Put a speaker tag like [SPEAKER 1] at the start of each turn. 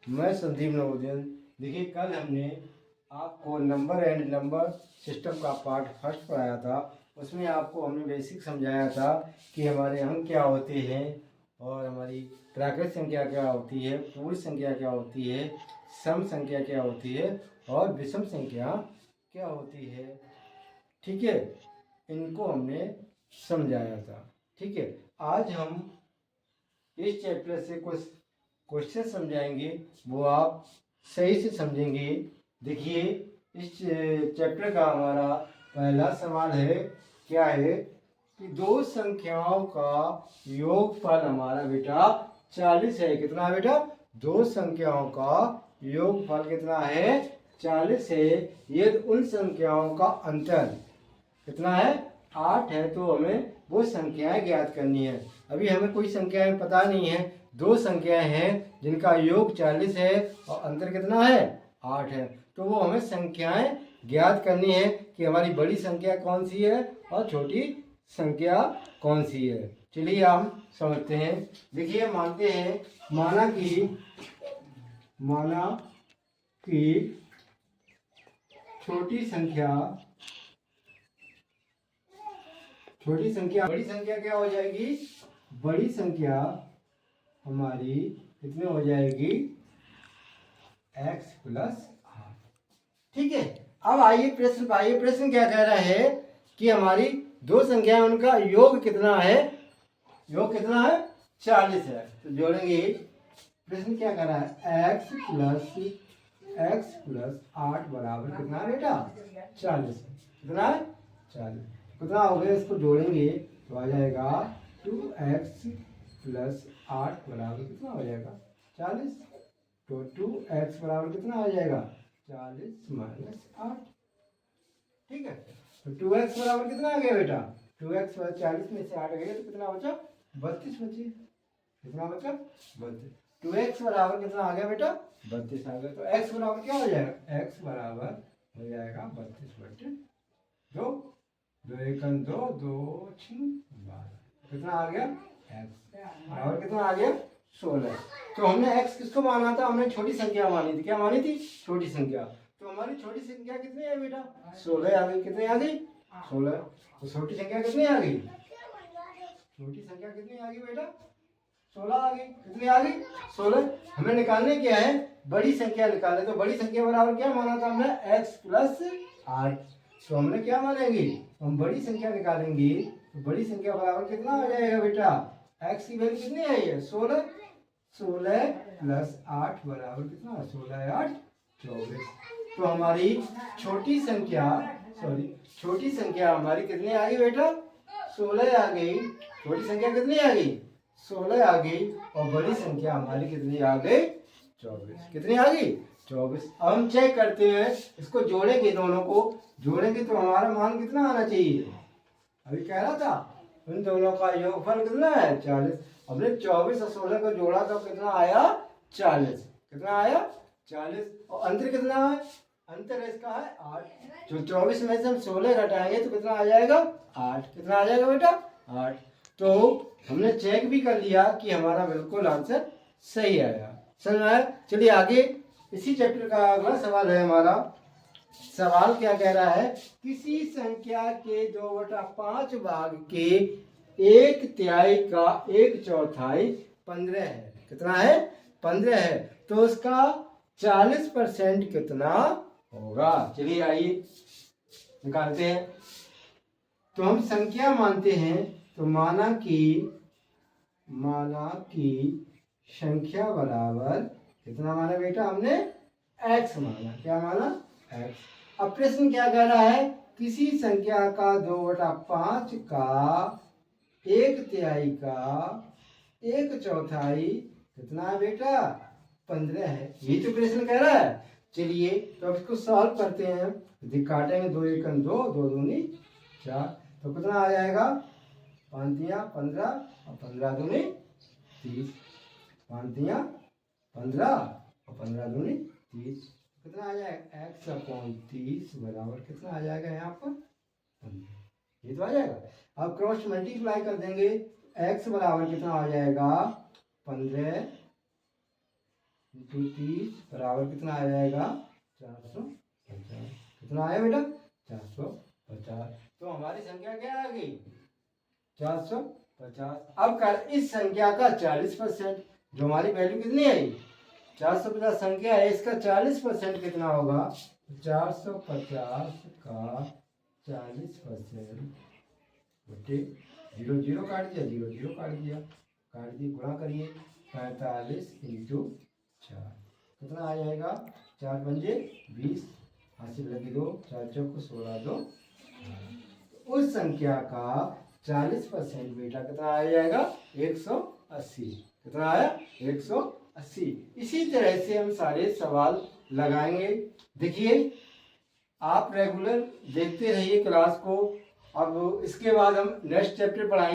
[SPEAKER 1] मैं संदीप नवोदय। देखिए, कल हमने आपको नंबर एंड नंबर सिस्टम का पार्ट फर्स्ट पढ़ाया था। उसमें आपको हमने बेसिक समझाया था कि हमारे अंक क्या होते हैं और हमारी प्राकृत संख्या क्या होती है, पूर्ण संख्या क्या होती है, सम संख्या क्या होती है और विषम संख्या क्या होती है। ठीक है, इनको हमने समझाया था। ठीक है, आज हम इस चैप्टर से कुछ क्वेश्चन समझाएंगे, वो आप सही से समझेंगे। देखिए, इस चैप्टर का हमारा पहला सवाल है, क्या है कि दो संख्याओं का योगफल हमारा बेटा 40 है। कितना है बेटा? दो संख्याओं का योगफल कितना है? 40 है। यदि उन संख्याओं का अंतर कितना है? 8 है। तो हमें वो संख्याएं ज्ञात करनी है। अभी हमें कोई संख्याएं पता नहीं है। दो संख्याएं हैं जिनका योग 40 है और अंतर कितना है? 8 है। तो वो हमें संख्याएं ज्ञात करनी है कि हमारी बड़ी संख्या कौन सी है और छोटी संख्या कौन सी है। चलिए हम समझते हैं। देखिए, मानते हैं, माना कि छोटी संख्या बड़ी संख्या क्या हो जाएगी? बड़ी संख्या हमारी कितनी हो जाएगी? x plus 8। ठीक है, अब आइए प्रश्न क्या कह रहा है कि हमारी दो संख्याएं, उनका योग कितना है? योग कितना है? 40 है। तो जोड़ेंगे। प्रश्न क्या कह रहा है? x प्लस 8 बराबर कितना है बेटा? 40। कितना है? 40। कितना हो गया? इसको जोड़ेंगे तो आ जाएगा 2x प्लस 8 बराबर कितना हो जाएगा? 40। तो 2x बराबर कितना हो जाएगा? 40 माइनस 8। ठीक है, तो 2x बराबर कितना आ गया बेटा? 2x 40 में से 8 गया तो कितना बचा? 32 बचे। कितना बचा? 32। 2x बराबर कितना आ गया बेटा? 32 आ गया। तो x बराबर क्या हो जाएगा? x बराबर हो जाएगा 32/2। 2 एकम 2, 2 6 12। कितना आ गया? x बराबर कितना आ गया? 16। तो हमने x किसको माना था? हमने छोटी संख्या मानी थी। क्या मानी थी? छोटी संख्या। तो हमारी छोटी संख्या कितनी है बेटा? 16 आ गई। कितनी आ गई? 16। तो छोटी संख्या कितनी आ गई? छोटी संख्या कितनी आ गई बेटा? 16 आ गई। कितनी आ गई? 16। हमें निकालने क्या है? बड़ी संख्या निकालने। तो बड़ी संख्या बराबर क्या माना था हमने? x plus 8। तो हमने क्या मानेंगे? हम बड़ी संख्या निकालेंगे। तो बड़ी संख्या बराबर कितना हो जाएगा बेटा? x की वैल्यू कितनी आई है? 16। 16 प्लस 8 बराबर कितना? 16 8 24। तो हमारी छोटी संख्या हमारी कितनी आ गई बेटा? 16 आ गई। छोटी संख्या कितनी आ गई? 16 आ गई। और बड़ी संख्या हमारी कितनी आ गई? 24। कितनी आ गई? 24। अब हम चेक करते हैं, इसको जोड़ेंगे, दोनों को जोड़ेंगे तो हमारा मान कितना आना चाहिए? अभी कह रहा था उन दोनों का योगफल कितना है? 40। हमने 24 और 16 को जोड़ा तो कितना आया? 40। कितना आया? 40। और अंतर कितना है? अंतर इसका है 8। जो 24 में से हम 16 घटाएंगे तो कितना आ जाएगा? 8। कितना आ जाएगा बेटा? 8। तो हमने चेक भी कर लिया कि हमारा बिल्कुल आंसर सही आया। समझ में आया? चलिए आगे, इसी चैप्टर का अगला सवाल है हमारा। सवाल क्या कह रहा है? किसी संख्या के 2/5 भाग के 1/3 का 1/4 15 है। कितना है? 15 है। तो उसका 40% कितना होगा? चलिए आइए निकालते हैं। तो हम संख्या मानते हैं। तो माना कि संख्या बराबर कितना माना बेटा हमने? x माना। क्या माना? x। अब प्रश्न क्या कह रहा है? किसी संख्या का 2/5 का 1/3 का 1/4 कितना है बेटा? 15 है। ये तो प्रश्न कह रहा है। चलिए तो अब इसको सॉल्व करते हैं। यदि काटेंगे 2 एकम 2, 2 दूनी 4। तो कितना आ जाएगा? 5 तिया 15 और 15 दूनी 30। 5 तिया 15 और 15 दूनी 30। कितना आ जाएगा? x/30 बराबर कितना आ जाएगा यहाँ पर? 15। ये तो आ जाएगा। अब क्रॉस मल्टीप्लाई कर देंगे। x बराबर कितना आ जाएगा? 15 इंटू 30 बराबर कितना आ जाएगा 450। कितना आया बेटा 450। तो हमारी संख्या क्या आ गई 450। अब कर इस संख्या का 40%, जो हमारी वैल्यू कितनी आई 450 संख्या है, इसका 40% कितना होगा 450 का 40% बटे 0 0 काट दिया, 0 0 काट दिया, गुणा करिए 45 इंटू 4 कितना आ जाएगा 4 पंजे 20, हासिल लगी 2, 4 चौक 16 2। उस संख्या का 40% बेटा कितना आ जाएगा 180। कितना आया 180। इसी तरह से हम सारे सवाल लगाएंगे। देखिए आप रेगुलर देखते रहिए क्लास को। अब इसके बाद हम नेक्स्ट चैप्टर पढ़ाएंगे।